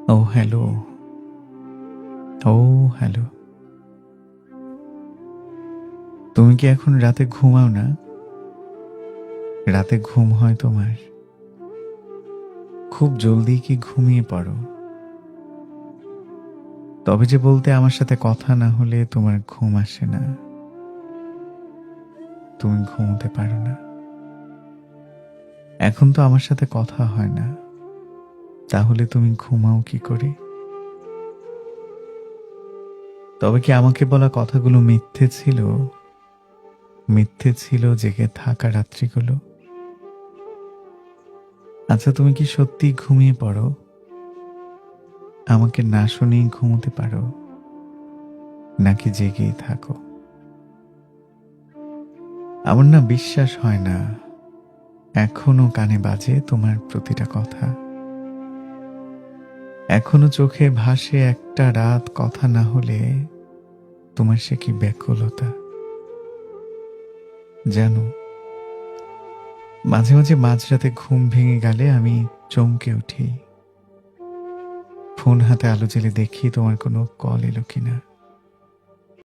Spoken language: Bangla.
ও হ্যালো, ও হ্যালো। তুমি কি এখন রাতে ঘুমাও না? রাতে ঘুম হয় তোমার? খুব জলদি কি ঘুমিয়ে পড়ো? তবে যে বলতে আমার সাথে কথা না হলে তোমার ঘুম আসে না, তুমি ঘুমোতে পারো না। এখন তো আমার সাথে কথা হয় না, তাহলে তুমি ঘুমাও কি করে? তবে কি আমাকে বলা কথাগুলো মিথ্যে ছিল? মিথ্যে ছিল জেগে থাকা রাত্রিগুলো? আচ্ছা, তুমি কি সত্যি ঘুমিয়ে পড়ো? আমাকে না শুনেই ঘুমোতে পারো, নাকি জেগেই থাকো? আমার না বিশ্বাস হয় না এখনো কানে বাজে তোমার প্রতিটা কথা। এখনো চোখে ভাসে একটা রাত কথা না হলে তোমার সে কি ব্যাকুলতা। জানো, মাঝে মাঝে মাঝরাতে ঘুম ভেঙে গেলে আমি চমকে উঠি। ফোন হাতে আলো জ্বেলে দেখি তোমার কোনো কল এলো কিনা।